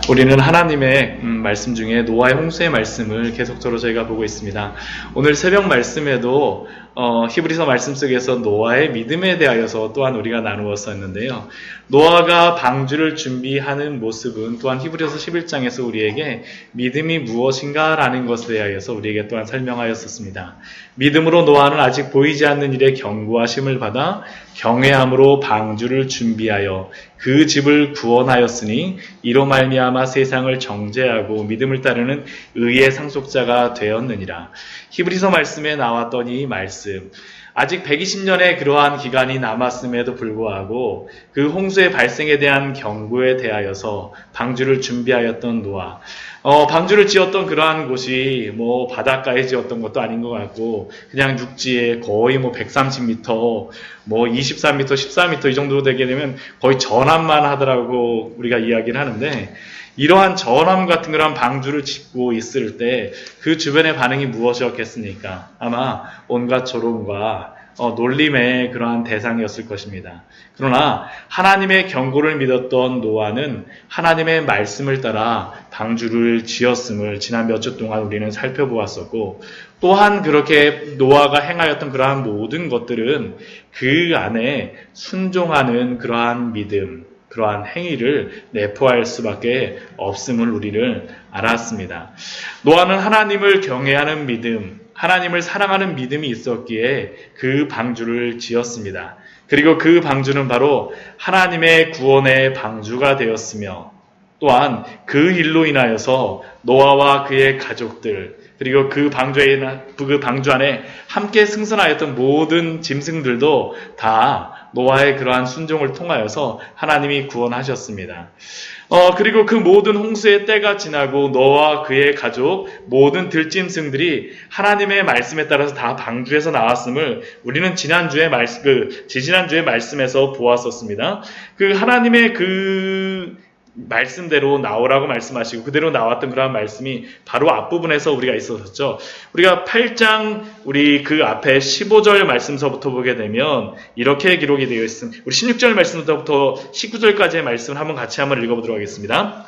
우리는 하나님의 말씀 중에 노아의 홍수의 말씀을 계속적으로 저희가 보고 있습니다. 오늘 새벽 말씀에도 히브리서 말씀 속에서 노아의 믿음에 대하여서 또한 우리가 나누었었는데요. 노아가 방주를 준비하는 모습은 또한 히브리서 11장에서 우리에게 믿음이 무엇인가 라는 것에 대하여서 우리에게 또한 설명하였었습니다. 믿음으로 노아는 아직 보이지 않는 일에 경고하심을 받아 경외함으로 방주를 준비하여 그 집을 구원하였으니 이로 말미암아 세상을 정죄하고 믿음을 따르는 의의 상속자가 되었느니라. 히브리서 말씀에 나왔던 이 말씀, 아직 120년의 그러한 기간이 남았음에도 불구하고 그 홍수의 발생에 대한 경고에 대하여서 방주를 준비하였던 노아, 방주를 지었던 그러한 곳이 바닷가에 지었던 것도 아닌 것 같고 그냥 육지에 거의 130m, 23m, 14m 이 정도 되게 되면 거의 전함만 하더라고 우리가 이야기를 하는데, 이러한 전함 같은 그런 방주를 짓고 있을 때 그 주변의 반응이 무엇이었겠습니까? 아마 온갖 조롱과 놀림의 그러한 대상이었을 것입니다. 그러나 하나님의 경고를 믿었던 노아는 하나님의 말씀을 따라 방주를 지었음을 지난 몇 주 동안 우리는 살펴보았었고, 또한 그렇게 노아가 행하였던 그러한 모든 것들은 그 안에 순종하는 그러한 믿음, 그러한 행위를 내포할 수밖에 없음을 우리를 알았습니다. 노아는 하나님을 경외하는 믿음, 하나님을 사랑하는 믿음이 있었기에 그 방주를 지었습니다. 그리고 그 방주는 바로 하나님의 구원의 방주가 되었으며, 또한 그 일로 인하여서 노아와 그의 가족들, 그리고 그 방주 안에 함께 승선하였던 모든 짐승들도 다 노아의 그러한 순종을 통하여서 하나님이 구원하셨습니다. 그리고 그 모든 홍수의 때가 지나고 노아와 그의 가족, 모든 들짐승들이 하나님의 말씀에 따라서 다 방주에서 나왔음을 우리는 지지난주의 말씀에서 보았었습니다. 그 하나님의 말씀대로 나오라고 말씀하시고 그대로 나왔던 그러한 말씀이 바로 앞부분에서 우리가 있었죠. 우리가 8장 우리 그 앞에 15절 말씀서부터 보게 되면 이렇게 기록이 되어 있습니다. 우리 16절 말씀부터 19절까지의 말씀을 한번 읽어보도록 하겠습니다.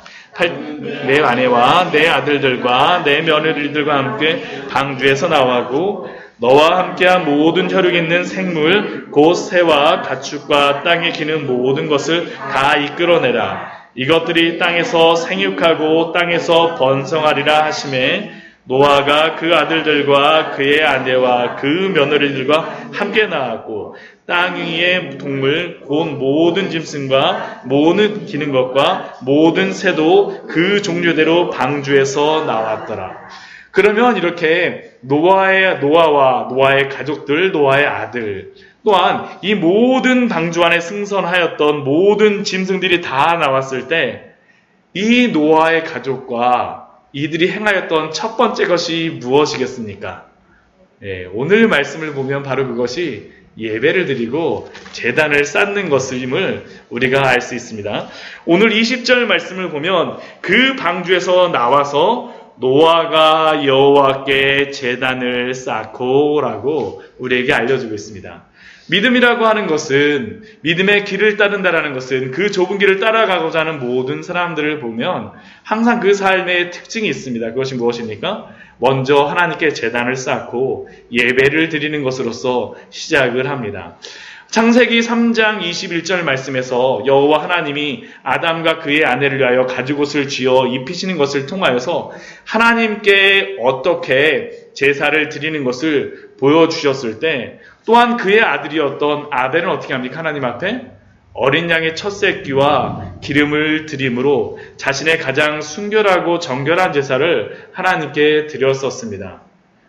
내 아내와 내 아들들과 내 며느리들과 함께 방주에서 나와고 너와 함께한 모든 혈육 있는 생물 곧 새와 가축과 땅에 기는 모든 것을 다 이끌어내라. 이것들이 땅에서 생육하고 땅에서 번성하리라 하시매 노아가 그 아들들과 그의 아내와 그 며느리들과 함께 나왔고 땅 위의 동물 곧 모든 짐승과 모든 기는 것과 모든 새도 그 종류대로 방주에서 나왔더라. 그러면 이렇게 노아와 노아의 가족들, 노아의 아들, 또한 이 모든 방주 안에 승선하였던 모든 짐승들이 다 나왔을 때 이 노아의 가족과 이들이 행하였던 첫 번째 것이 무엇이겠습니까? 오늘 말씀을 보면 바로 그것이 예배를 드리고 제단을 쌓는 것임을 우리가 알 수 있습니다. 오늘 20절 말씀을 보면 그 방주에서 나와서 노아가 여호와께 제단을 쌓고 라고 우리에게 알려주고 있습니다. 믿음이라고 하는 것은, 믿음의 길을 따른다라는 것은 그 좁은 길을 따라가고자 하는 모든 사람들을 보면 항상 그 삶의 특징이 있습니다. 그것이 무엇입니까? 먼저 하나님께 제단을 쌓고 예배를 드리는 것으로서 시작을 합니다. 창세기 3장 21절 말씀에서 여호와 하나님이 아담과 그의 아내를 위하여 가죽옷을 쥐어 입히시는 것을 통하여서 하나님께 어떻게 제사를 드리는 것을 보여주셨을 때, 또한 그의 아들이었던 아벨은 어떻게 합니까? 하나님 앞에 어린 양의 첫 새끼와 기름을 드림으로 자신의 가장 순결하고 정결한 제사를 하나님께 드렸었습니다.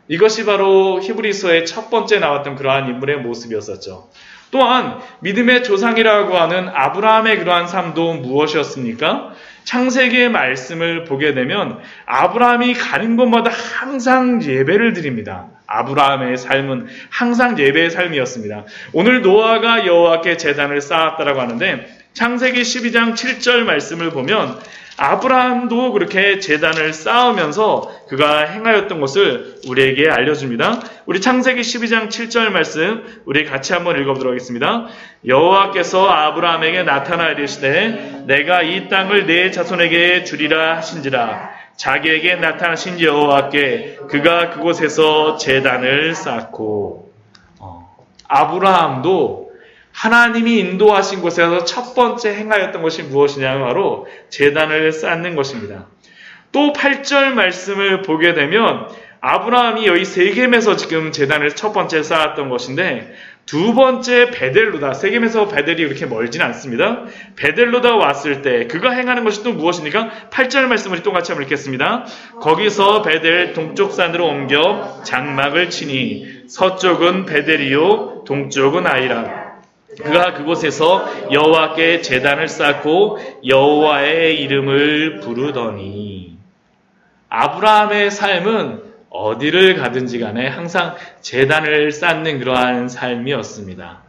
이것이 바로 히브리서의 첫 번째 나왔던 그러한 인물의 모습이었었죠. 또한 믿음의 조상이라고 하는 아브라함의 그러한 삶도 무엇이었습니까? 창세기의 말씀을 보게 되면 아브라함이 가는 곳마다 항상 예배를 드립니다. 아브라함의 삶은 항상 예배의 삶이었습니다. 오늘 노아가 여호와께 제단을 쌓았다라고 하는데 창세기 12장 7절 말씀을 보면 아브라함도 그렇게 제단을 쌓으면서 그가 행하였던 것을 우리에게 알려줍니다. 우리 창세기 12장 7절 말씀 우리 같이 한번 읽어보도록 하겠습니다. 여호와께서 아브라함에게 나타나 이르시되 내가 이 땅을 내 자손에게 주리라 하신지라. 자기에게 나타나신 여호와께 그가 그곳에서 제단을 쌓고. 아브라함도 하나님이 인도하신 곳에서 첫 번째 행하였던 것이 무엇이냐면 바로 제단을 쌓는 것입니다. 또 8절 말씀을 보게 되면 아브라함이 여기 세겜에서 지금 제단을 첫 번째 쌓았던 것인데 두 번째 베델로다. 세겜에서 베델이 그렇게 멀진 않습니다. 베델로다 왔을 때 그가 행하는 것이 또 무엇입니까? 8절 말씀을 또 같이 한번 읽겠습니다. 거기서 베델 동쪽 산으로 옮겨 장막을 치니 서쪽은 베델이요 동쪽은 아이라. 그가 그곳에서 여호와께 제단을 쌓고 여호와의 이름을 부르더니. 아브라함의 삶은 어디를 가든지 간에 항상 제단을 쌓는 그러한 삶이었습니다.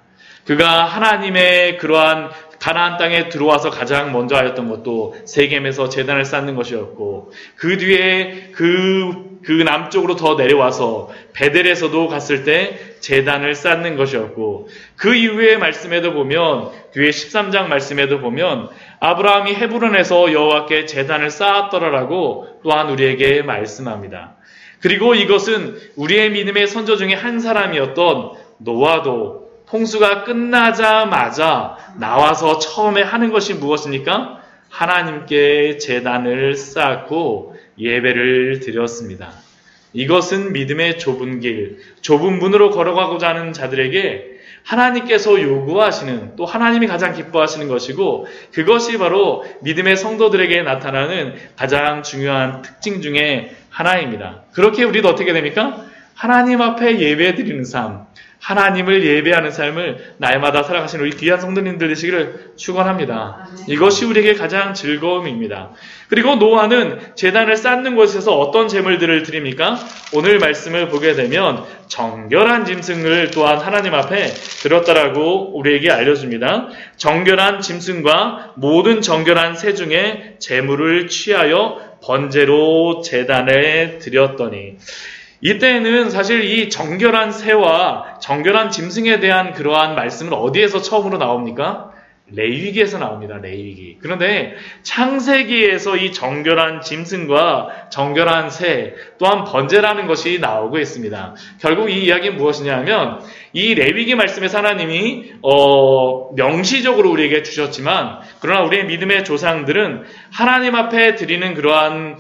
그가 하나님의 그러한 가나안 땅에 들어와서 가장 먼저 하였던 것도 세겜에서 제단을 쌓는 것이었고, 그 뒤에 그 남쪽으로 더 내려와서 베델에서도 갔을 때 제단을 쌓는 것이었고, 그 이후의 말씀에도 보면, 뒤에 13장 말씀에도 보면 아브라함이 헤브론에서 여호와께 제단을 쌓았더라라고 또한 우리에게 말씀합니다. 그리고 이것은 우리의 믿음의 선조 중에 한 사람이었던 노아도 홍수가 끝나자마자 나와서 처음에 하는 것이 무엇입니까? 하나님께 제단을 쌓고 예배를 드렸습니다. 이것은 믿음의 좁은 길, 좁은 문으로 걸어가고자 하는 자들에게 하나님께서 요구하시는, 또 하나님이 가장 기뻐하시는 것이고, 그것이 바로 믿음의 성도들에게 나타나는 가장 중요한 특징 중에 하나입니다. 그렇게 우리도 어떻게 됩니까? 하나님 앞에 예배 드리는 삶, 하나님을 예배하는 삶을 날마다 살아가시는 우리 귀한 성도님들 되시기를 축원합니다. 이것이 우리에게 가장 즐거움입니다. 그리고 노아는 제단을 쌓는 곳에서 어떤 제물들을 드립니까? 오늘 말씀을 보게 되면 정결한 짐승을 또한 하나님 앞에 드렸다라고 우리에게 알려줍니다. 정결한 짐승과 모든 정결한 새 중에 제물을 취하여 번제로 제단에 드렸더니. 이때는 사실 이 정결한 새와 정결한 짐승에 대한 그러한 말씀은 어디에서 처음으로 나옵니까? 레위기에서 나옵니다. 레위기. 그런데 창세기에서 이 정결한 짐승과 정결한 새 또한 번제라는 것이 나오고 있습니다. 결국 이 이야기는 무엇이냐면 이 레위기 말씀에서 하나님이 명시적으로 우리에게 주셨지만, 그러나 우리의 믿음의 조상들은 하나님 앞에 드리는 그러한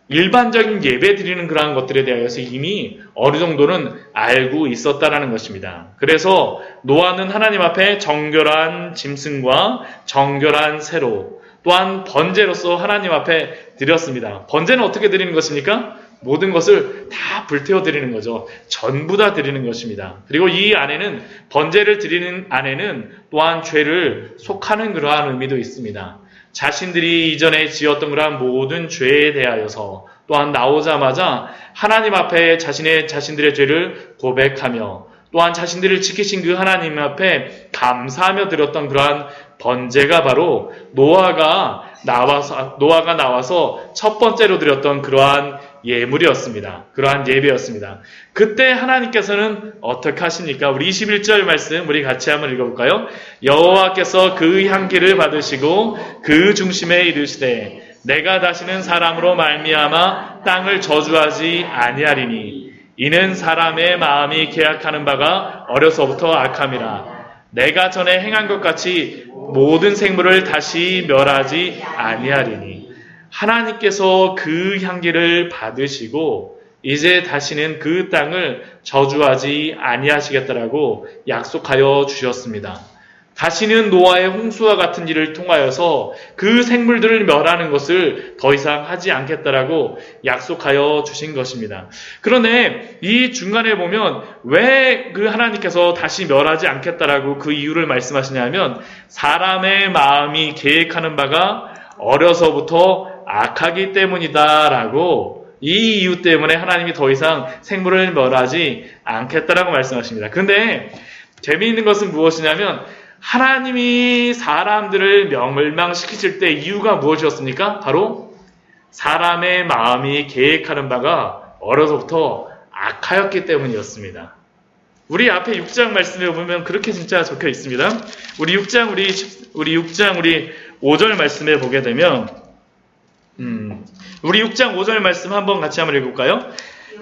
일반적인 예배 드리는 그러한 것들에 대해서 이미 어느 정도는 알고 있었다라는 것입니다. 그래서 노아는 하나님 앞에 정결한 짐승과 정결한 새로 또한 번제로서 하나님 앞에 드렸습니다. 번제는 어떻게 드리는 것입니까? 모든 것을 다 불태워 드리는 거죠. 전부 다 드리는 것입니다. 그리고 이 안에는, 번제를 드리는 안에는 또한 죄를 속하는 그러한 의미도 있습니다. 자신들이 이전에 지었던 그러한 모든 죄에 대하여서 또한 나오자마자 하나님 앞에 자신들의 죄를 고백하며 또한 자신들을 지키신 그 하나님 앞에 감사하며 드렸던 그러한 번제가 바로 노아가 나와서 첫 번째로 드렸던 그러한 예물이었습니다. 그러한 예배였습니다. 그때 하나님께서는 어떻게 하십니까? 우리 21절 말씀 우리 같이 한번 읽어볼까요? 여호와께서 그 향기를 받으시고 그 중심에 이르시되 내가 다시는 사람으로 말미암아 땅을 저주하지 아니하리니 이는 사람의 마음이 계약하는 바가 어려서부터 악함이라. 내가 전에 행한 것 같이 모든 생물을 다시 멸하지 아니하리니. 하나님께서 그 향기를 받으시고 이제 다시는 그 땅을 저주하지 아니하시겠다라고 약속하여 주셨습니다. 다시는 노아의 홍수와 같은 일을 통하여서 그 생물들을 멸하는 것을 더 이상 하지 않겠다라고 약속하여 주신 것입니다. 그런데 이 중간에 보면 왜 그 하나님께서 다시 멸하지 않겠다라고 그 이유를 말씀하시냐면 사람의 마음이 계획하는 바가 어려서부터 악하기 때문이다라고, 이 이유 때문에 하나님이 더 이상 생물을 멸하지 않겠다라고 말씀하십니다. 그런데 재미있는 것은 무엇이냐면 하나님이 사람들을 멸망시키실 때 이유가 무엇이었습니까? 바로 사람의 마음이 계획하는 바가 어려서부터 악하였기 때문이었습니다. 우리 앞에 6장 말씀에 보면 그렇게 진짜 적혀 있습니다. 우리 6장 5절 말씀에 보게 되면 우리 6장 5절 말씀 한번 같이 한번 읽을까요?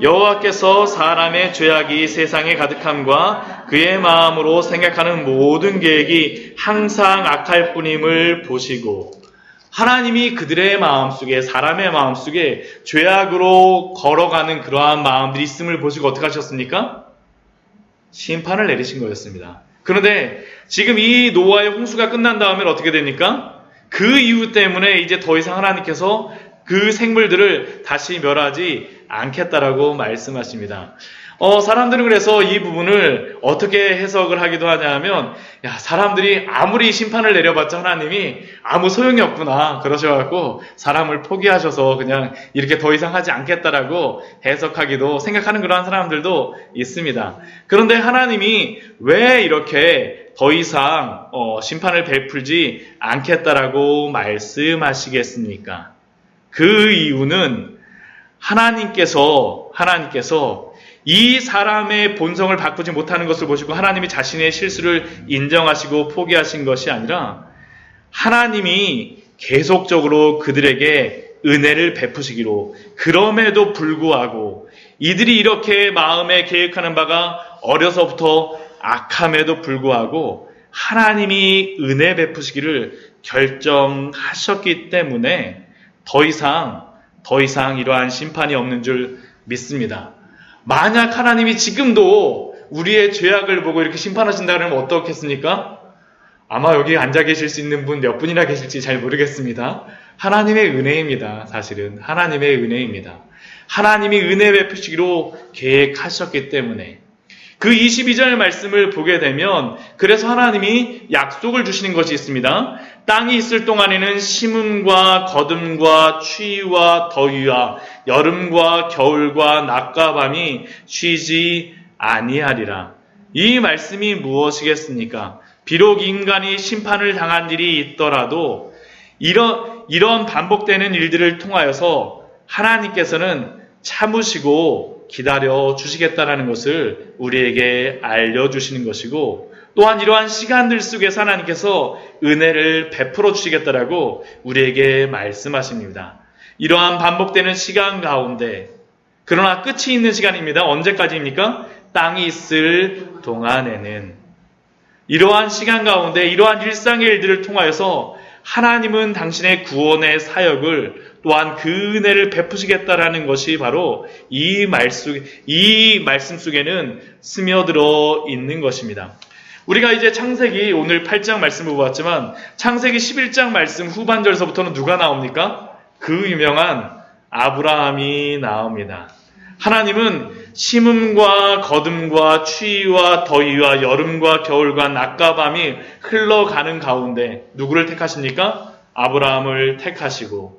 여호와께서 사람의 죄악이 세상에 가득함과 그의 마음으로 생각하는 모든 계획이 항상 악할 뿐임을 보시고, 하나님이 그들의 마음속에, 사람의 마음속에 죄악으로 걸어가는 그러한 마음들이 있음을 보시고 어떻게 하셨습니까? 심판을 내리신 거였습니다. 그런데 지금 이 노아의 홍수가 끝난 다음에 어떻게 됩니까? 그 이유 때문에 이제 더 이상 하나님께서 그 생물들을 다시 멸하지 않겠다라고 말씀하십니다. 사람들은 그래서 이 부분을 어떻게 해석을 하기도 하냐면, 야, 사람들이 아무리 심판을 내려봤자 하나님이 아무 소용이 없구나 그러셔갖고 사람을 포기하셔서 그냥 이렇게 더 이상 하지 않겠다라고 해석하기도, 생각하는 그러한 사람들도 있습니다. 그런데 하나님이 왜 이렇게 더 이상 심판을 베풀지 않겠다라고 말씀하시겠습니까? 그 이유는 하나님께서 이 사람의 본성을 바꾸지 못하는 것을 보시고 하나님이 자신의 실수를 인정하시고 포기하신 것이 아니라, 하나님이 계속적으로 그들에게 은혜를 베푸시기로, 그럼에도 불구하고 이들이 이렇게 마음에 계획하는 바가 어려서부터 악함에도 불구하고 하나님이 은혜 베푸시기를 결정하셨기 때문에 더 이상 이러한 심판이 없는 줄 믿습니다. 만약 하나님이 지금도 우리의 죄악을 보고 이렇게 심판하신다 그러면 어떻겠습니까? 아마 여기 앉아 계실 수 있는 분 몇 분이나 계실지 잘 모르겠습니다. 하나님의 은혜입니다. 사실은 하나님의 은혜입니다. 하나님이 은혜 베푸시기로 계획하셨기 때문에. 그 22절 말씀을 보게 되면, 그래서 하나님이 약속을 주시는 것이 있습니다. 땅이 있을 동안에는 심음과 거둠과 추위와 더위와 여름과 겨울과 낮과 밤이 쉬지 아니하리라. 이 말씀이 무엇이겠습니까? 비록 인간이 심판을 당한 일이 있더라도 이런 반복되는 일들을 통하여서 하나님께서는 참으시고 기다려 주시겠다라는 것을 우리에게 알려주시는 것이고, 또한 이러한 시간들 속에서 하나님께서 은혜를 베풀어 주시겠다라고 우리에게 말씀하십니다. 이러한 반복되는 시간 가운데, 그러나 끝이 있는 시간입니다. 언제까지입니까? 땅이 있을 동안에는. 이러한 시간 가운데, 이러한 일상의 일들을 통하여서 하나님은 당신의 구원의 사역을, 또한 그 은혜를 베푸시겠다라는 것이 바로 이 말씀 속에는 스며들어 있는 것입니다. 우리가 이제 창세기 오늘 8장 말씀을 보았지만, 창세기 11장 말씀 후반절서부터는 누가 나옵니까? 그 유명한 아브라함이 나옵니다. 하나님은 심음과 거둠과 추위와 더위와 여름과 겨울과 낮과 밤이 흘러가는 가운데 누구를 택하십니까? 아브라함을 택하시고,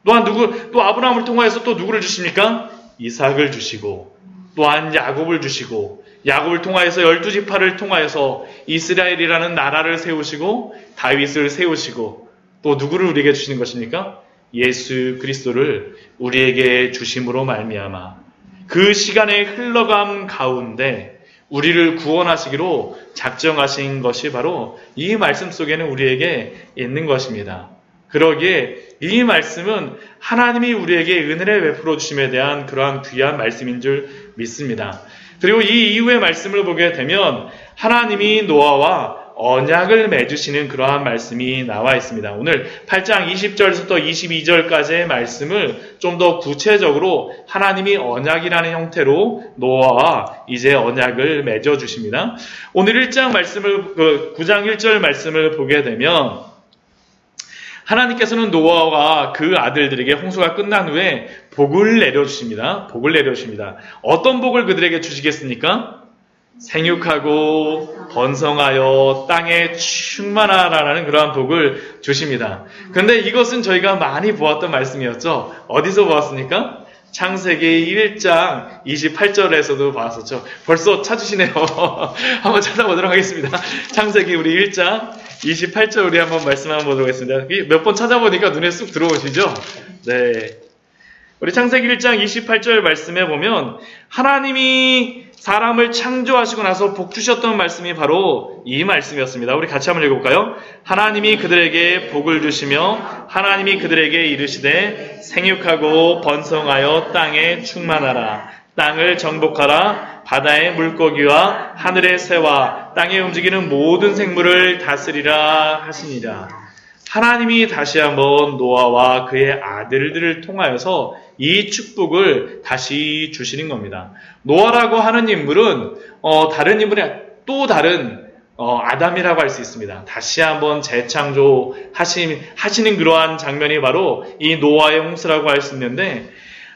또한 또 아브라함을 통하여서 또 누구를 주십니까? 이삭을 주시고, 또한 야곱을 주시고, 야곱을 통하여서 12지파를 통하여서 이스라엘이라는 나라를 세우시고, 다윗을 세우시고, 또 누구를 우리에게 주시는 것입니까? 예수 그리스도를 우리에게 주심으로 말미암아 그 시간의 흘러감 가운데 우리를 구원하시기로 작정하신 것이 바로 이 말씀 속에는 우리에게 있는 것입니다. 그러기에 이 말씀은 하나님이 우리에게 은혜를 베풀어 주심에 대한 그러한 귀한 말씀인 줄 믿습니다. 그리고 이 이후의 말씀을 보게 되면 하나님이 노아와 언약을 맺으시는 그러한 말씀이 나와 있습니다. 오늘 8장 20절에서부터 22절까지의 말씀을 좀 더 구체적으로 하나님이 언약이라는 형태로 노아와 이제 언약을 맺어주십니다. 오늘 9장 1절 말씀을 보게 되면 하나님께서는 노아와 그 아들들에게 홍수가 끝난 후에 복을 내려주십니다. 복을 내려주십니다. 어떤 복을 그들에게 주시겠습니까? 생육하고 번성하여 땅에 충만하라는 그러한 복을 주십니다. 그런데 이것은 저희가 많이 보았던 말씀이었죠. 어디서 보았습니까? 창세기 1장 28절에서도 봤었죠. 벌써 찾으시네요. 한번 찾아보도록 하겠습니다. 창세기 우리 1장 28절 우리 한번 말씀 한번 보도록 하겠습니다. 몇 번 찾아보니까 눈에 쑥 들어오시죠? 네. 우리 창세기 1장 28절 말씀에 보면 하나님이 사람을 창조하시고 나서 복 주셨던 말씀이 바로 이 말씀이었습니다. 우리 같이 한번 읽어볼까요? 하나님이 그들에게 복을 주시며 하나님이 그들에게 이르시되 생육하고 번성하여 땅에 충만하라. 땅을 정복하라. 바다의 물고기와 하늘의 새와 땅에 움직이는 모든 생물을 다스리라 하시니라. 하나님이 다시 한번 노아와 그의 아들들을 통하여서 이 축복을 다시 주시는 겁니다. 노아라고 하는 인물은 다른 인물이 또 다른 아담이라고 할 수 있습니다. 다시 한번 재창조 하시는 그러한 장면이 바로 이 노아의 홍수라고 할 수 있는데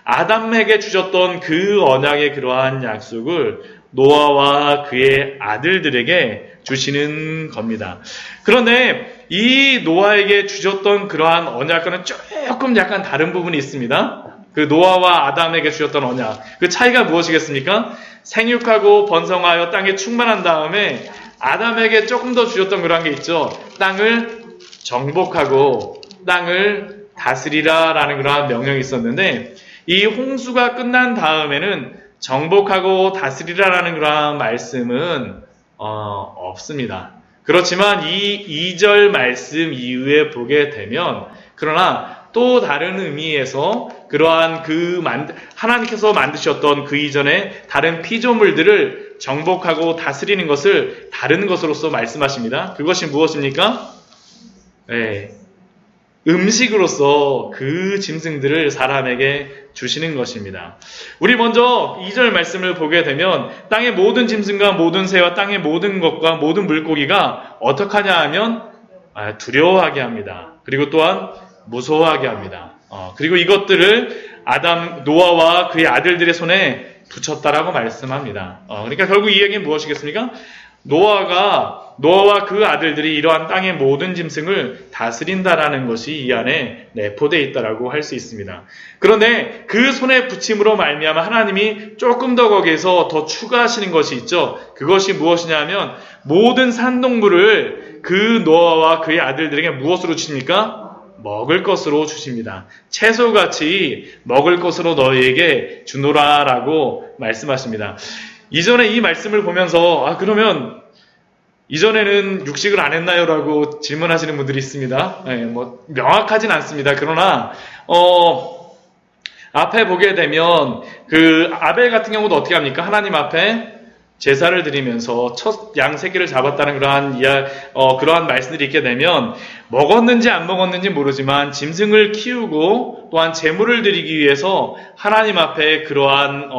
아담에게 주셨던 그 언약의 그러한 약속을 노아와 그의 아들들에게 주시는 겁니다. 그런데 이 노아에게 주셨던 그러한 언약과는 조금 약간 다른 부분이 있습니다. 그 노아와 아담에게 주셨던 언약. 그 차이가 무엇이겠습니까? 생육하고 번성하여 땅에 충만한 다음에 아담에게 조금 더 주셨던 그런 게 있죠. 땅을 정복하고 땅을 다스리라 라는 그러한 명령이 있었는데 이 홍수가 끝난 다음에는 정복하고 다스리라라는 그러한 말씀은 없습니다. 그렇지만 이 2절 말씀 이후에 보게 되면 그러나 또 다른 의미에서 그러한 하나님께서 만드셨던 그 이전에 다른 피조물들을 정복하고 다스리는 것을 다른 것으로서 말씀하십니다. 그것이 무엇입니까? 네. 음식으로서 그 짐승들을 사람에게 주시는 것입니다. 우리 먼저 2절 말씀을 보게 되면 땅의 모든 짐승과 모든 새와 땅의 모든 것과 모든 물고기가 어떻게 하냐 하면 두려워하게 합니다. 그리고 또한 무서워하게 합니다. 그리고 이것들을 노아와 그의 아들들의 손에 붙였다라고 말씀합니다. 그러니까 결국 이 얘기는 무엇이겠습니까? 노아와 그 아들들이 이러한 땅의 모든 짐승을 다스린다라는 것이 이 안에 내포되어 있다라고 할 수 있습니다. 그런데 그 손에 붙임으로 말미암아 하나님이 조금 더 거기에서 더 추가하시는 것이 있죠. 그것이 무엇이냐면 모든 산동물을 그 노아와 그의 아들들에게 무엇으로 주십니까? 먹을 것으로 주십니다. 채소같이 먹을 것으로 너희에게 주노라라고 말씀하십니다. 이전에 이 말씀을 보면서 그러면 이전에는 육식을 안 했나요? 라고 질문하시는 분들이 있습니다. 명확하진 않습니다. 그러나 앞에 보게 되면 그 아벨 같은 경우도 어떻게 합니까? 하나님 앞에 제사를 드리면서 첫 양 새끼를 잡았다는 그러한 말씀들이 있게 되면 먹었는지 안 먹었는지 모르지만 짐승을 키우고 또한 제물을 드리기 위해서 하나님 앞에 그러한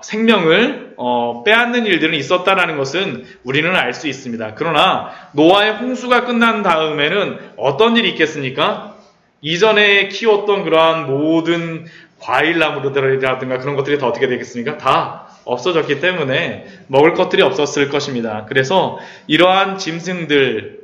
생명을 빼앗는 일들은 있었다라는 것은 우리는 알 수 있습니다. 그러나 노아의 홍수가 끝난 다음에는 어떤 일이 있겠습니까? 이전에 키웠던 그러한 모든 과일나무들이라든가 그런 것들이 다 어떻게 되겠습니까? 다 없어졌기 때문에 먹을 것들이 없었을 것입니다. 그래서 이러한 짐승들은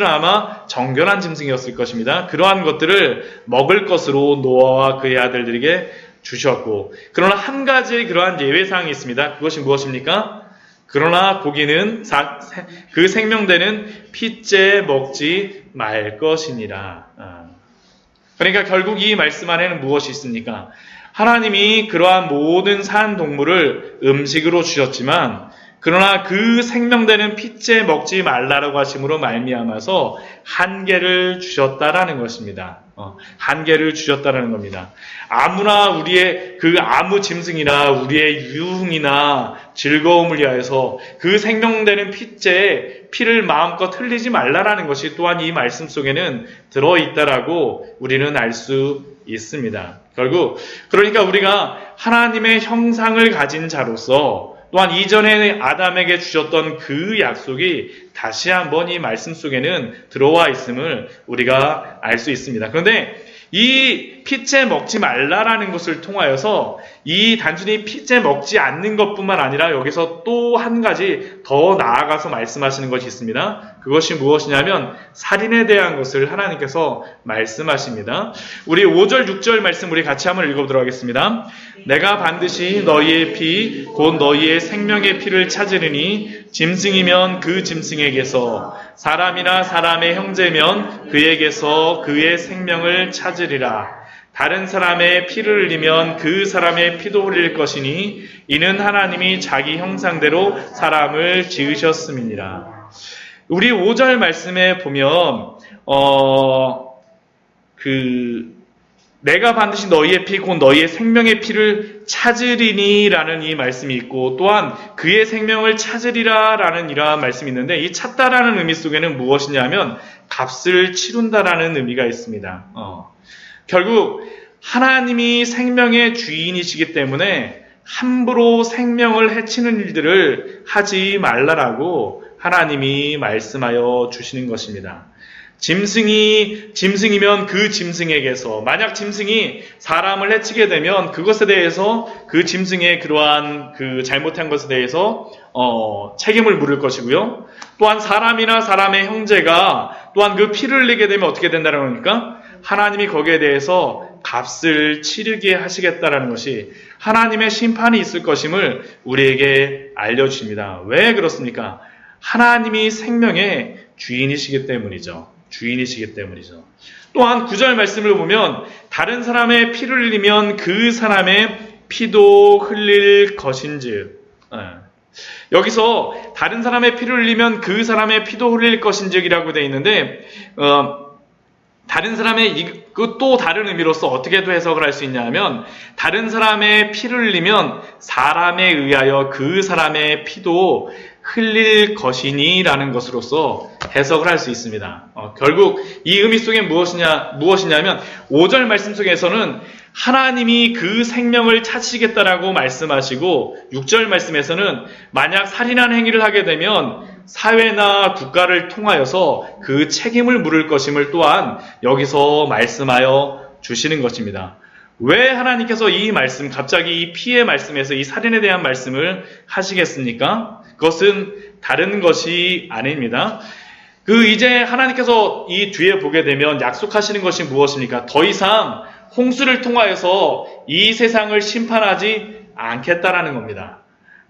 아마 정결한 짐승이었을 것입니다. 그러한 것들을 먹을 것으로 노아와 그의 아들들에게 주셨고, 그러나 한 가지의 그러한 예외사항이 있습니다. 그것이 무엇입니까? 그러나 고기는 그 생명되는 핏째 먹지 말 것이니라. 그러니까 결국 이 말씀 안에는 무엇이 있습니까? 하나님이 그러한 모든 산 동물을 음식으로 주셨지만 그러나 그 생명되는 핏째 먹지 말라라고 하심으로 말미암아서 한계를 주셨다라는 것입니다. 한계를 주셨다라는 겁니다. 아무나 우리의 아무 짐승이나 우리의 유흥이나 즐거움을 위하여서 그 생명되는 핏째에 피를 마음껏 흘리지 말라라는 것이 또한 이 말씀 속에는 들어있다라고 우리는 알 수 있습니다. 결국 그러니까 우리가 하나님의 형상을 가진 자로서 또한 이전에 아담에게 주셨던 그 약속이 다시 한번 이 말씀 속에는 들어와 있음을 우리가 알 수 있습니다. 그런데 이 핏째 먹지 말라라는 것을 통하여서 이 단순히 핏째 먹지 않는 것뿐만 아니라 여기서 또 한 가지 더 나아가서 말씀하시는 것이 있습니다. 그것이 무엇이냐면 살인에 대한 것을 하나님께서 말씀하십니다. 우리 5절, 6절 말씀 우리 같이 한번 읽어보도록 하겠습니다. 내가 반드시 너희의 피, 곧 너희의 생명의 피를 찾으리니 짐승이면 그 짐승에게서 사람이나 사람의 형제면 그에게서 그의 생명을 찾으리라. 다른 사람의 피를 흘리면 그 사람의 피도 흘릴 것이니 이는 하나님이 자기 형상대로 사람을 지으셨음이니라. 우리 5절 말씀에 보면 내가 반드시 너희의 피, 곧 너희의 생명의 피를 찾으리니 라는 이 말씀이 있고 또한 그의 생명을 찾으리라 라는 이러한 말씀이 있는데 이 찾다라는 의미 속에는 무엇이냐면 값을 치른다라는 의미가 있습니다. 결국 하나님이 생명의 주인이시기 때문에 함부로 생명을 해치는 일들을 하지 말라라고 하나님이 말씀하여 주시는 것입니다. 짐승이면 그 짐승에게서 만약 짐승이 사람을 해치게 되면 그것에 대해서 그 짐승의 그러한 그 잘못한 것에 대해서 책임을 물을 것이고요. 또한 사람이나 사람의 형제가 또한 그 피를 흘리게 되면 어떻게 된다는 겁니까? 하나님이 거기에 대해서 값을 치르게 하시겠다라는 것이 하나님의 심판이 있을 것임을 우리에게 알려주십니다. 왜 그렇습니까? 하나님이 생명의 주인이시기 때문이죠. 또한 9절 말씀을 보면 다른 사람의 피를 흘리면 그 사람의 피도 흘릴 것인즉 여기서 다른 사람의 피를 흘리면 그 사람의 피도 흘릴 것인즉이라고 되어 있는데 다른 사람의 또 다른 의미로서 어떻게도 해석을 할 수 있냐면 다른 사람의 피를 흘리면 사람에 의하여 그 사람의 피도 흘릴 것이니 라는 것으로서 해석을 할 수 있습니다. 결국 이 의미 속에 무엇이냐면 5절 말씀 속에서는 하나님이 그 생명을 찾으시겠다라고 말씀하시고 6절 말씀에서는 만약 살인하는 행위를 하게 되면 사회나 국가를 통하여서 그 책임을 물을 것임을 또한 여기서 말씀하여 주시는 것입니다. 왜 하나님께서 이 말씀, 갑자기 이 피의 말씀에서 이 살인에 대한 말씀을 하시겠습니까? 그것은 다른 것이 아닙니다. 이제 하나님께서 이 뒤에 보게 되면 약속하시는 것이 무엇입니까? 더 이상 홍수를 통하여서 이 세상을 심판하지 않겠다라는 겁니다.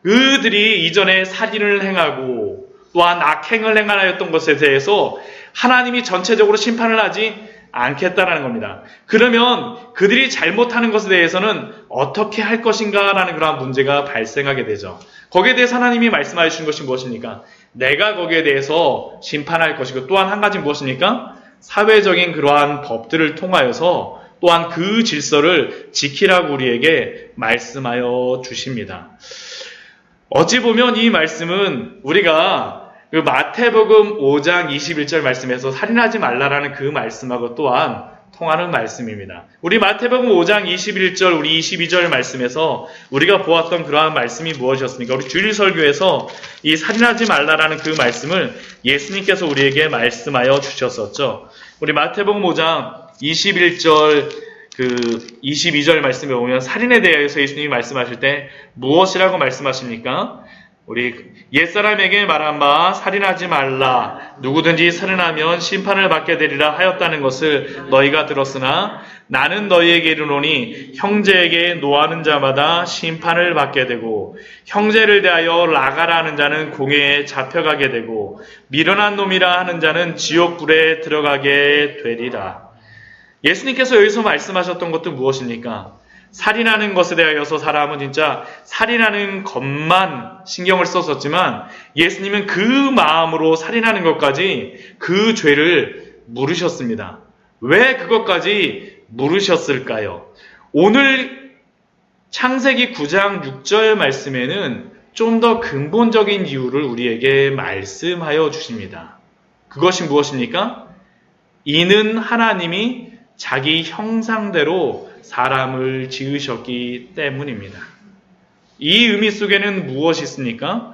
그들이 이전에 살인을 행하고 또한 악행을 행하였던 것에 대해서 하나님이 전체적으로 심판을 하지 않겠다라는 겁니다. 그러면 그들이 잘못하는 것에 대해서는 어떻게 할 것인가라는 그런 문제가 발생하게 되죠. 거기에 대해서 하나님이 말씀하여 주신 것이 무엇입니까? 내가 거기에 대해서 심판할 것이고 또한 한 가지 무엇입니까? 사회적인 그러한 법들을 통하여서 또한 그 질서를 지키라고 우리에게 말씀하여 주십니다. 어찌 보면 이 말씀은 우리가 마태복음 5장 21절 말씀에서 살인하지 말라라는 그 말씀하고 또한 통하는 말씀입니다. 우리 마태복음 5장 21절, 우리 22절 말씀에서 우리가 보았던 그러한 말씀이 무엇이었습니까? 우리 주일 설교에서 이 살인하지 말라라는 그 말씀을 예수님께서 우리에게 말씀하여 주셨었죠. 우리 마태복음 5장 21절 22절 말씀에 보면 살인에 대해서 예수님이 말씀하실 때 무엇이라고 말씀하십니까? 우리 옛사람에게 말한 바 살인하지 말라 누구든지 살인하면 심판을 받게 되리라 하였다는 것을 너희가 들었으나 나는 너희에게 이르노니 형제에게 노하는 자마다 심판을 받게 되고 형제를 대하여 나가라 하는 자는 공회에 잡혀가게 되고 미련한 놈이라 하는 자는 지옥불에 들어가게 되리라. 예수님께서 여기서 말씀하셨던 것도 무엇입니까? 살인하는 것에 대하여서 사람은 진짜 살인하는 것만 신경을 썼었지만 예수님은 그 마음으로 살인하는 것까지 그 죄를 물으셨습니다. 왜 그것까지 물으셨을까요? 오늘 창세기 9장 6절 말씀에는 좀 더 근본적인 이유를 우리에게 말씀하여 주십니다. 그것이 무엇입니까? 이는 하나님이 자기 형상대로 사람을 지으셨기 때문입니다. 이 의미 속에는 무엇이 있습니까?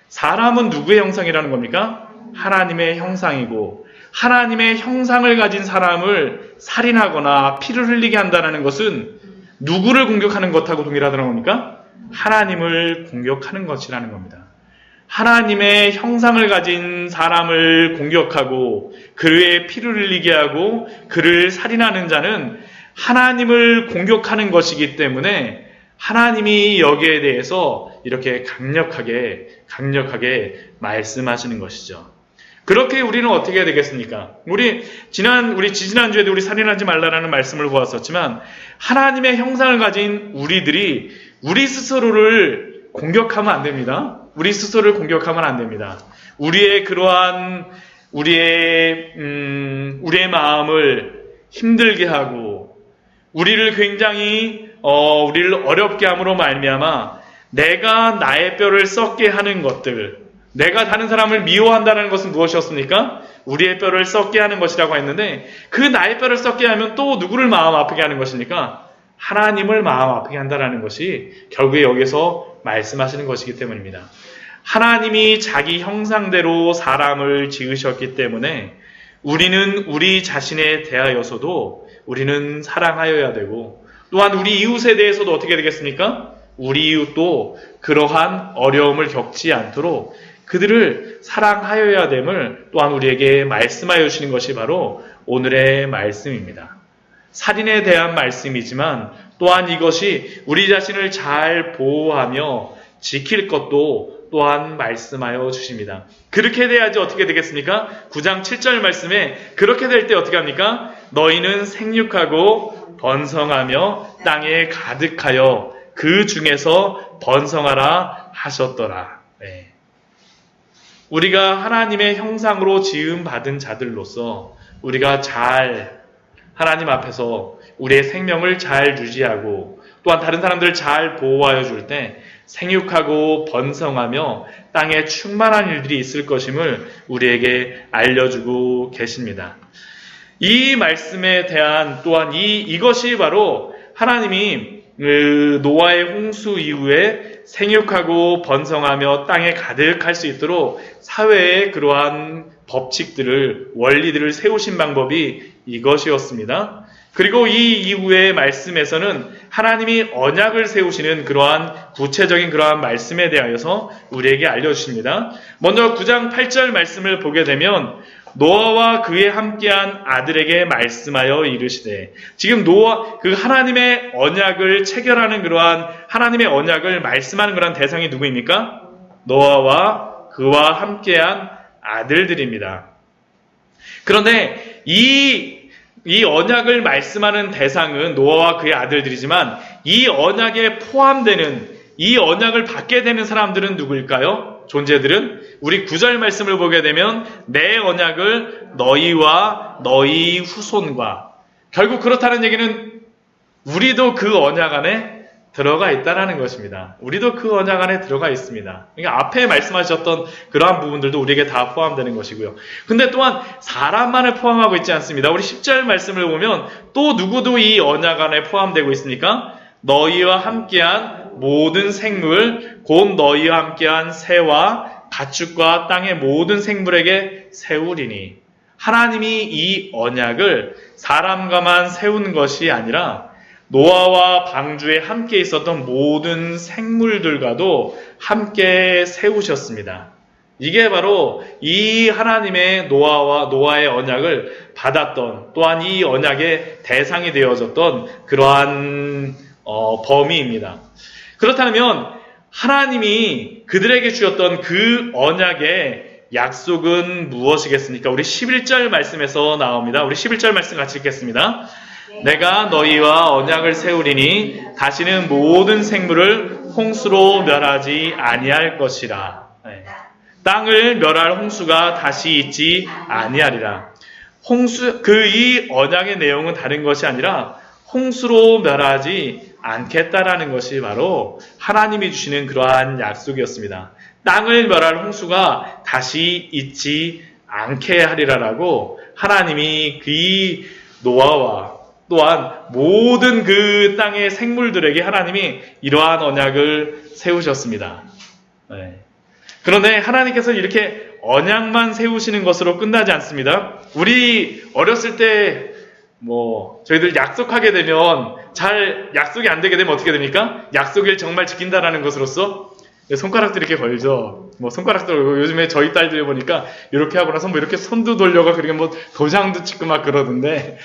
사람은 누구의 형상이라는 겁니까? 하나님의 형상이고 하나님의 형상을 가진 사람을 살인하거나 피를 흘리게 한다는 것은 누구를 공격하는 것하고 동일하다는 겁니까? 하나님을 공격하는 것이라는 겁니다. 하나님의 형상을 가진 사람을 공격하고 그의 피를 흘리게 하고 그를 살인하는 자는 하나님을 공격하는 것이기 때문에 하나님이 여기에 대해서 이렇게 강력하게 말씀하시는 것이죠. 그렇게 우리는 어떻게 해야 되겠습니까? 우리 지난주에도 우리 살인하지 말라라는 말씀을 보았었지만 하나님의 형상을 가진 우리들이 우리 스스로를 공격하면 안 됩니다. 우리 스스로를 공격하면 안 됩니다. 우리의 마음을 힘들게 하고 우리를 굉장히 우리를 어렵게 함으로 말미암아 내가 나의 뼈를 썩게 하는 것들, 내가 다른 사람을 미워한다는 것은 무엇이었습니까? 우리의 뼈를 썩게 하는 것이라고 했는데 그 나의 뼈를 썩게 하면 또 누구를 마음 아프게 하는 것입니까? 하나님을 마음 아프게 한다는 것이 결국에 여기서 말씀하시는 것이기 때문입니다. 하나님이 자기 형상대로 사람을 지으셨기 때문에 우리는 우리 자신에 대하여서도 우리는 사랑하여야 되고 또한 우리 이웃에 대해서도 어떻게 되겠습니까? 우리 이웃도 그러한 어려움을 겪지 않도록 그들을 사랑하여야 됨을 또한 우리에게 말씀하여 주시는 것이 바로 오늘의 말씀입니다. 살인에 대한 말씀이지만 또한 이것이 우리 자신을 잘 보호하며 지킬 것도 또한 말씀하여 주십니다. 그렇게 돼야지 어떻게 되겠습니까? 9장 7절 말씀에 그렇게 될 때 어떻게 합니까? 너희는 생육하고 번성하며 땅에 가득하여 그 중에서 번성하라 하셨더라. 네. 우리가 하나님의 형상으로 지음받은 자들로서 우리가 잘 하나님 앞에서 우리의 생명을 잘 유지하고 또한 다른 사람들을 잘 보호하여 줄 때 생육하고 번성하며 땅에 충만한 일들이 있을 것임을 우리에게 알려주고 계십니다. 이 말씀에 대한 또한 이것이 바로 하나님이 노아의 홍수 이후에 생육하고 번성하며 땅에 가득할 수 있도록 사회에 그러한 법칙들을 원리들을 세우신 방법이 이것이었습니다. 그리고 이 이후의 말씀에서는 하나님이 언약을 세우시는 그러한 구체적인 그러한 말씀에 대하여서 우리에게 알려주십니다. 먼저 9장 8절 말씀을 보게 되면 노아와 그에 함께한 아들에게 말씀하여 이르시되, 지금 노아 그 하나님의 언약을 체결하는 그러한 하나님의 언약을 말씀하는 그러한 대상이 누구입니까? 노아와 그와 함께한 아들들입니다. 그런데 이 언약을 말씀하는 대상은 노아와 그의 아들들이지만 이 언약에 포함되는 이 언약을 받게 되는 사람들은 누구일까요? 존재들은 우리 9절 말씀을 보게 되면 내 언약을 너희와 너희 후손과, 결국 그렇다는 얘기는 우리도 그 언약 안에 들어가 있다는 것입니다. 우리도 그 언약 안에 들어가 있습니다. 그러니까 앞에 말씀하셨던 그러한 부분들도 우리에게 다 포함되는 것이고요. 근데 또한 사람만을 포함하고 있지 않습니다. 우리 10절 말씀을 보면 또 누구도 이 언약 안에 포함되고 있으니까 너희와 함께한 모든 생물, 곧 너희와 함께한 새와 가축과 땅의 모든 생물에게 세우리니, 하나님이 이 언약을 사람과만 세운 것이 아니라 노아와 방주에 함께 있었던 모든 생물들과도 함께 세우셨습니다. 이게 바로 이 하나님의 노아의 언약을 받았던, 또한 이 언약의 대상이 되어졌던 그러한 범위입니다. 그렇다면 하나님이 그들에게 주셨던 그 언약의 약속은 무엇이겠습니까? 우리 11절 말씀에서 나옵니다. 우리 11절 말씀 같이 읽겠습니다. 내가 너희와 언약을 세우리니 다시는 모든 생물을 홍수로 멸하지 아니할 것이라. 땅을 멸할 홍수가 다시 있지 아니하리라. 이 언약의 내용은 다른 것이 아니라 홍수로 멸하지 않겠다라는 것이 바로 하나님이 주시는 그러한 약속이었습니다. 땅을 멸할 홍수가 다시 있지 않게 하리라라고 하나님이 그 노아와 또한 모든 그 땅의 생물들에게 하나님이 이러한 언약을 세우셨습니다. 네. 그런데 하나님께서 이렇게 언약만 세우시는 것으로 끝나지 않습니다. 우리 어렸을 때 저희들 약속하게 되면 잘 약속이 안 되게 되면 어떻게 됩니까? 약속을 정말 지킨다라는 것으로서 손가락도 이렇게 걸죠. 손가락도 걸고 요즘에 저희 딸들 보니까 이렇게 하고 나서 이렇게 손도 돌려가 그리고 도장도 찍고 막 그러던데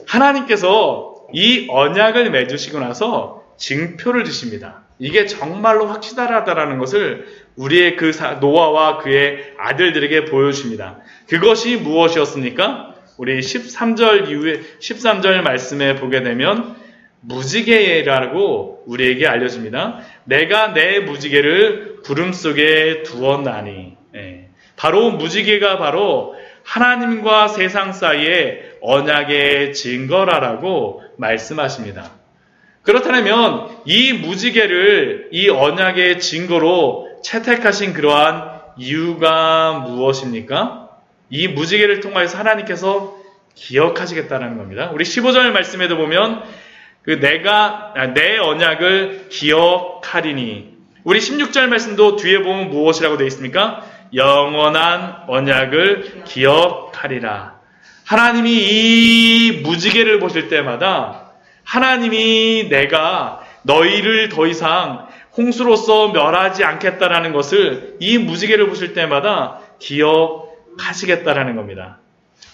하나님께서 이 언약을 맺으시고 나서 징표를 주십니다. 이게 정말로 확실하다라는 것을 우리의 노아와 그의 아들들에게 보여주십니다. 그것이 무엇이었습니까? 우리 13절 이후에 13절 말씀에 보게 되면 무지개라고 우리에게 알려줍니다. 내가 내 무지개를 구름 속에 두었나니. 바로 무지개가 바로 하나님과 세상 사이의 언약의 증거라라고 말씀하십니다. 그렇다면 이 무지개를 이 언약의 증거로 채택하신 그러한 이유가 무엇입니까? 이 무지개를 통하여서 하나님께서 기억하시겠다는 겁니다. 우리 15절 말씀에도 보면 내 언약을 기억하리니. 우리 16절 말씀도 뒤에 보면 무엇이라고 되어 있습니까? 영원한 언약을 기억하리라. 하나님이 이 무지개를 보실 때마다 하나님이 내가 너희를 더 이상 홍수로서 멸하지 않겠다라는 것을 이 무지개를 보실 때마다 기억하시겠다라는 겁니다.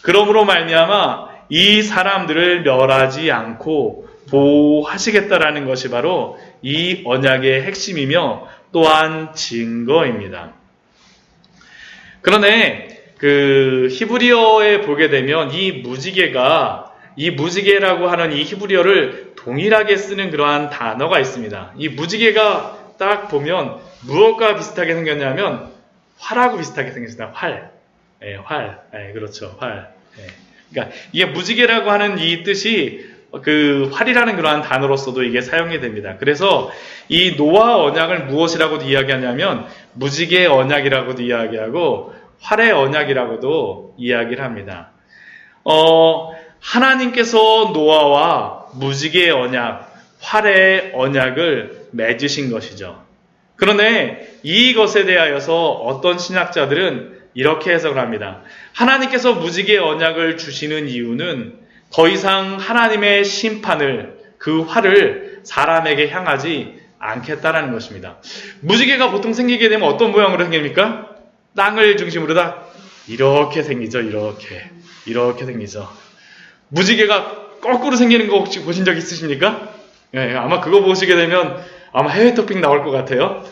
그러므로 말미암아 이 사람들을 멸하지 않고 보호하시겠다라는 것이 바로 이 언약의 핵심이며 또한 증거입니다. 그런데 히브리어에 보게 되면 이 무지개라고 하는 이 히브리어를 동일하게 쓰는 그러한 단어가 있습니다. 이 무지개가 딱 보면 무엇과 비슷하게 생겼냐면 활하고 비슷하게 생겼습니다. 활. 그렇죠. 활. 그러니까 이게 무지개라고 하는 이 뜻이 활이라는 그러한 단어로서도 이게 사용이 됩니다. 그래서 이 노아 언약을 무엇이라고도 이야기하냐면 무지개 언약이라고도 이야기하고 활의 언약이라고도 이야기를 합니다. 하나님께서 노아와 무지개의 언약, 활의 언약을 맺으신 것이죠. 그런데 이것에 대하여서 어떤 신학자들은 이렇게 해석을 합니다. 하나님께서 무지개의 언약을 주시는 이유는 더 이상 하나님의 심판을, 그 활을 사람에게 향하지 않겠다라는 것입니다. 무지개가 보통 생기게 되면 어떤 모양으로 생깁니까? 땅을 중심으로 다 이렇게 생기죠. 이렇게 생기죠. 무지개가 거꾸로 생기는 거 혹시 보신 적 있으십니까? 아마 그거 보시게 되면 아마 해외 토픽 나올 것 같아요.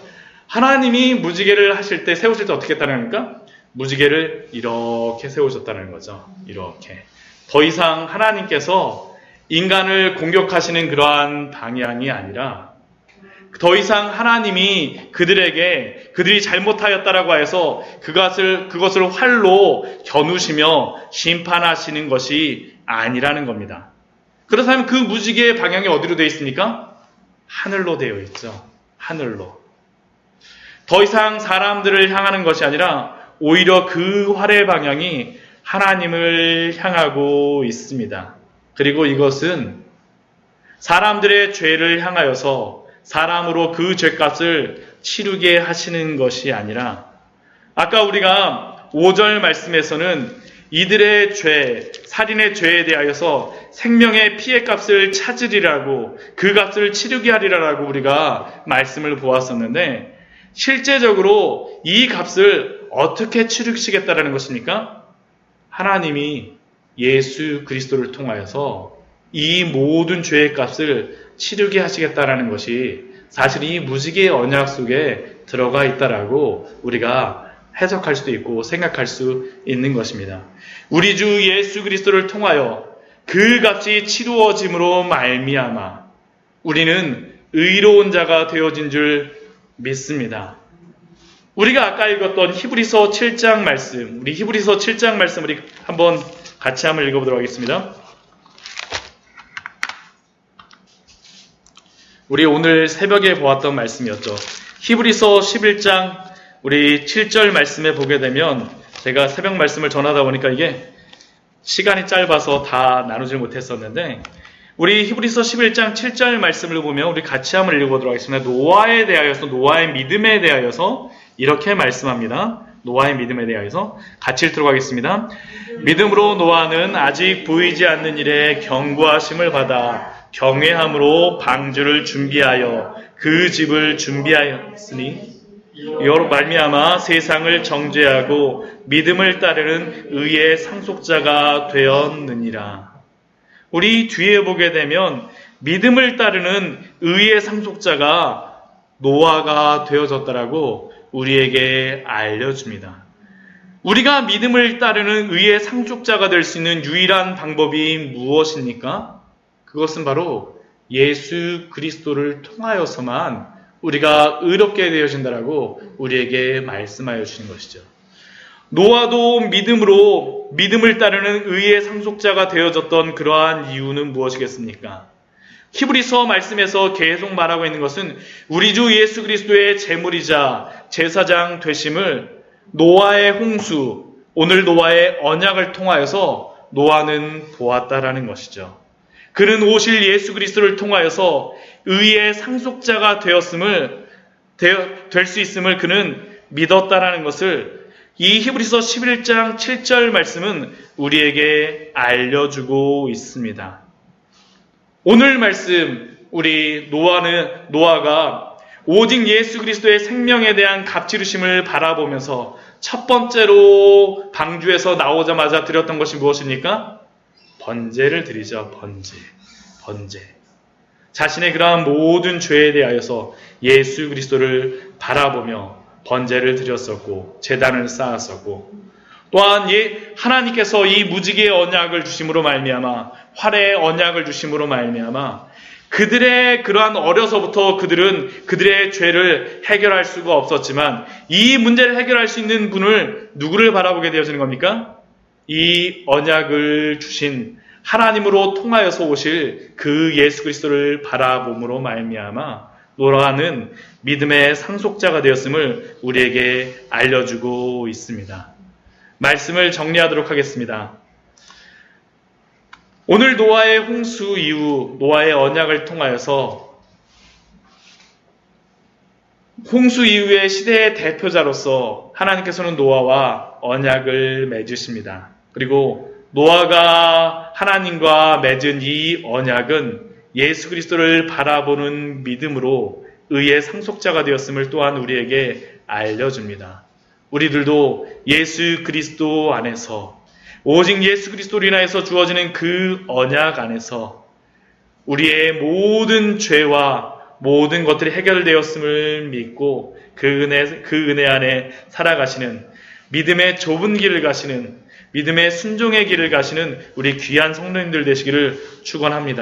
하나님이 무지개를 하실 때, 세우실 때 어떻게 했다는 겁니까? 무지개를 이렇게 세우셨다는 거죠. 이렇게. 더 이상 하나님께서 인간을 공격하시는 그러한 방향이 아니라 더 이상 하나님이 그들이 잘못하였다라고 해서 그것을 활로 겨누시며 심판하시는 것이 아니라는 겁니다. 그렇다면 그 무지개의 방향이 어디로 되어 있습니까? 하늘로 되어 있죠. 하늘로. 더 이상 사람들을 향하는 것이 아니라 오히려 그 활의 방향이 하나님을 향하고 있습니다. 그리고 이것은 사람들의 죄를 향하여서 사람으로 그 죄값을 치르게 하시는 것이 아니라 아까 우리가 5절 말씀에서는 이들의 죄, 살인의 죄에 대하여서 생명의 피해값을 찾으리라고 그 값을 치르게 하리라고 우리가 말씀을 보았었는데 실제적으로 이 값을 어떻게 치르시겠다라는 것입니까? 하나님이 예수 그리스도를 통하여서 이 모든 죄의 값을 치르게 하시겠다라는 것이 사실 이 무지개의 언약 속에 들어가 있다라고 우리가 해석할 수도 있고 생각할 수 있는 것입니다. 우리 주 예수 그리스도를 통하여 그 값이 치루어짐으로 말미암아 우리는 의로운 자가 되어진 줄 믿습니다. 우리가 아까 읽었던 히브리서 7장 말씀, 우리 히브리서 7장 말씀 우리 같이 한번 읽어보도록 하겠습니다. 우리 오늘 새벽에 보았던 말씀이었죠. 히브리서 11장 우리 7절 말씀에 보게 되면 제가 새벽 말씀을 전하다 보니까 이게 시간이 짧아서 다 나누질 못했었는데 우리 히브리서 11장 7절 말씀을 보면 우리 같이 한번 읽어보도록 하겠습니다. 노아에 대하여서 노아의 믿음에 대하여서 이렇게 말씀합니다. 노아의 믿음에 대하여서 같이 읽도록 하겠습니다. 믿음으로 노아는 아직 보이지 않는 일에 경고하심을 받아 경외함으로 방주를 준비하여 그 집을 준비하였으니 이로 말미암아 세상을 정죄하고 믿음을 따르는 의의 상속자가 되었느니라. 우리 뒤에 보게 되면 믿음을 따르는 의의 상속자가 노아가 되어졌다라고 우리에게 알려줍니다. 우리가 믿음을 따르는 의의 상속자가 될 수 있는 유일한 방법이 무엇입니까? 그것은 바로 예수 그리스도를 통하여서만 우리가 의롭게 되어진다라고 우리에게 말씀하여 주신 것이죠. 노아도 믿음으로 믿음을 따르는 의의 상속자가 되어졌던 그러한 이유는 무엇이겠습니까? 히브리서 말씀에서 계속 말하고 있는 것은 우리 주 예수 그리스도의 제물이자 제사장 되심을 노아의 홍수, 오늘 노아의 언약을 통하여서 노아는 보았다라는 것이죠. 그는 오실 예수 그리스도를 통하여서 의의 상속자가 될 수 있음을 그는 믿었다라는 것을 이 히브리서 11장 7절 말씀은 우리에게 알려주고 있습니다. 오늘 말씀 우리 노아가 오직 예수 그리스도의 생명에 대한 값지르심을 바라보면서 첫 번째로 방주에서 나오자마자 드렸던 것이 무엇입니까? 번제를 드리죠. 번제. 자신의 그러한 모든 죄에 대하여서 예수 그리스도를 바라보며 번제를 드렸었고 제단을 쌓았었고 또한 하나님께서 이 무지개의 언약을 주심으로 말미암아 활의 언약을 주심으로 말미암아 그들의 그러한 어려서부터 그들은 그들의 죄를 해결할 수가 없었지만 이 문제를 해결할 수 있는 분을 누구를 바라보게 되어지는 겁니까? 이 언약을 주신 하나님으로 통하여서 오실 그 예수 그리스도를 바라봄으로 말미암아 노아는 믿음의 상속자가 되었음을 우리에게 알려주고 있습니다. 말씀을 정리하도록 하겠습니다. 오늘 노아의 홍수 이후 노아의 언약을 통하여서 홍수 이후의 시대의 대표자로서 하나님께서는 노아와 언약을 맺으십니다. 그리고 노아가 하나님과 맺은 이 언약은 예수 그리스도를 바라보는 믿음으로 의의 상속자가 되었음을 또한 우리에게 알려줍니다. 우리들도 예수 그리스도 안에서 오직 예수 그리스도로 인하여서 주어지는 그 언약 안에서 우리의 모든 죄와 모든 것들이 해결되었음을 믿고 그 은혜 안에 살아가시는 믿음의 좁은 길을 가시는 믿음의 순종의 길을 가시는 우리 귀한 성도님들 되시기를 축원합니다.